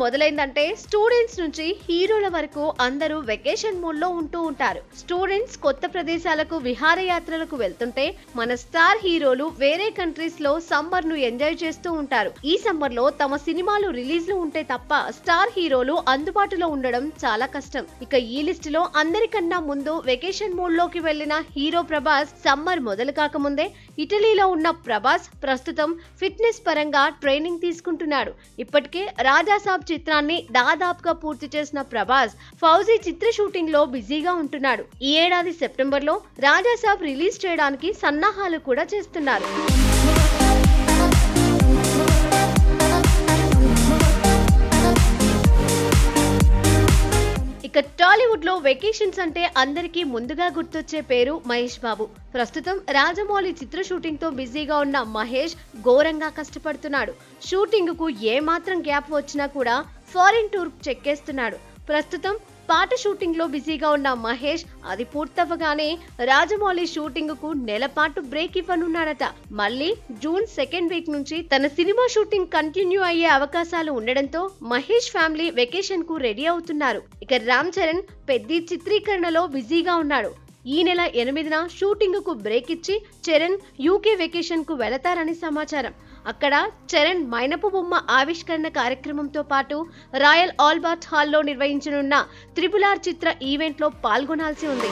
మొదలైందంటే students నుంచి హీరోల వరకు అందరూ వెకేషన్ మోడ్ లో ఉంటూ ఉంటారు. స్టూడెంట్స్ కొత్త ప్రదేశాలకు విహారయాత్రలకు వెళ్తుంటే మన స్టార్ హీరోలు వేరే కంట్రీస్ లో సమ్మర్ ను ఎంజాయ్ చేస్తూ ఉంటారు. ఈ సమ్మర్ లో తమ సినిమాలు రిలీజ్లు ఉంటే తప్ప స్టార్ హీరోలు అందుబాటులో ఉండడం చాలా కష్టం. ఇక ఈ లిస్ట్ లో అందరికన్నా ముందు వెకేషన్ మోడ్ లోకి వెళ్లిన హీరో ప్రభాస్. సమ్మర్ మొదలు కాకముందే ఇటలీలో ఉన్న ప్రభాస్ ప్రస్తుతం ఫిట్నెస్ పరంగా ట్రైనింగ్ తీసుకుంటున్నాడు. ఇప్పటికే రాజాసాబ్ చిత్రాన్ని దాదాపుగా పూర్తి చేసిన ప్రభాస్ ఫౌజీ చిత్ర షూటింగ్ లో బిజీగా ఉంటున్నాడు. ఈ ఏడాది సెప్టెంబర్ లో రాజాసాబ్ రిలీజ్ చేయడానికి సన్నాహాలు కూడా చేస్తున్నారు. ఇక టాలీవుడ్ లో వెకేషన్స్ అంటే అందరికీ ముందుగా గుర్తొచ్చే పేరు మహేష్ బాబు. ప్రస్తుతం రాజమౌళి చిత్ర షూటింగ్ తో బిజీగా ఉన్న మహేష్ ఘోరంగా కష్టపడుతున్నాడు. షూటింగ్ కు ఏ మాత్రం గ్యాప్ వచ్చినా కూడా ఫారిన్ టూర్ చెక్కేస్తున్నాడు. ప్రస్తుతం పాట షూటింగ్ లో బిజీగా ఉన్న మహేష్ అది పూర్తవగానే రాజమౌళి షూటింగ్ కు నెలపాటు బ్రేక్ ఇవ్వనున్నాడట. మళ్ళీ జూన్ 2nd వీక్ నుంచి తన సినిమా షూటింగ్ కంటిన్యూ అయ్యే అవకాశాలు ఉండడంతో మహేష్ ఫ్యామిలీ వెకేషన్ కు రెడీ అవుతున్నారు. ఇక రామ్ చరణ్ పెద్ది చిత్రీకరణలో బిజీగా ఉన్నాడు. ఈ నెల 8న షూటింగ్ కు బ్రేక్ ఇచ్చి చరణ్ యూకే వెకేషన్ కు వెళతారని సమాచారం. అక్కడ చరణ్ మైనపు బొమ్మ ఆవిష్కరణ కార్యక్రమంతో పాటు రాయల్ ఆల్బర్ట్ హాల్లో నిర్వహించనున్న RRR చిత్ర ఈవెంట్ లో పాల్గొనాల్సి ఉంది.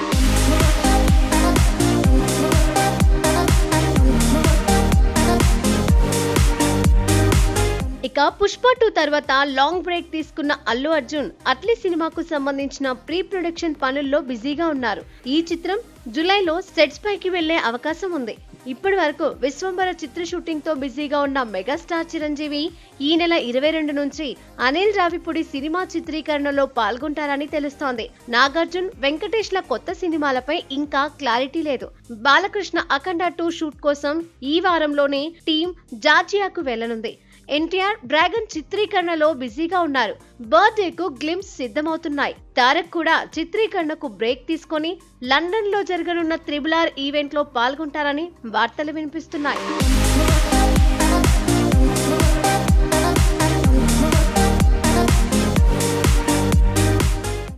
ఇక పుష్ప 2 తర్వాత లాంగ్ బ్రేక్ తీసుకున్న అల్లు అర్జున్ అట్లీ సినిమాకు సంబంధించిన ప్రీ ప్రొడక్షన్ పనుల్లో బిజీగా ఉన్నారు. ఈ చిత్రం జూలైలో సెట్స్ పైకి వెళ్లే అవకాశం ఉంది. ఇప్పటి వరకు విశ్వంబర చిత్ర షూటింగ్ తో బిజీగా ఉన్న మెగాస్టార్ చిరంజీవి ఈ నెల 22 నుంచి అనిల్ రావిపూడి సినిమా చిత్రీకరణలో పాల్గొంటారని తెలుస్తోంది. నాగార్జున్, వెంకటేష్ ల కొత్త సినిమాలపై ఇంకా క్లారిటీ లేదు. బాలకృష్ణ అఖండ 2 షూట్ కోసం ఈ వారంలోనే టీం జార్జియాకు వెళ్లనుంది. ఎన్టీఆర్ డ్రాగన్ చిత్రీకరణలో బిజీగా ఉన్నారు. బర్త్డేకు గ్లింప్స్ సిద్ధమవుతున్నాయి. తారక్ కూడా చిత్రీకరణకు బ్రేక్ తీసుకొని లండన్ లో జరగనున్న RRR ఈవెంట్ లో పాల్గొంటారని వార్తలు వినిపిస్తున్నాయి.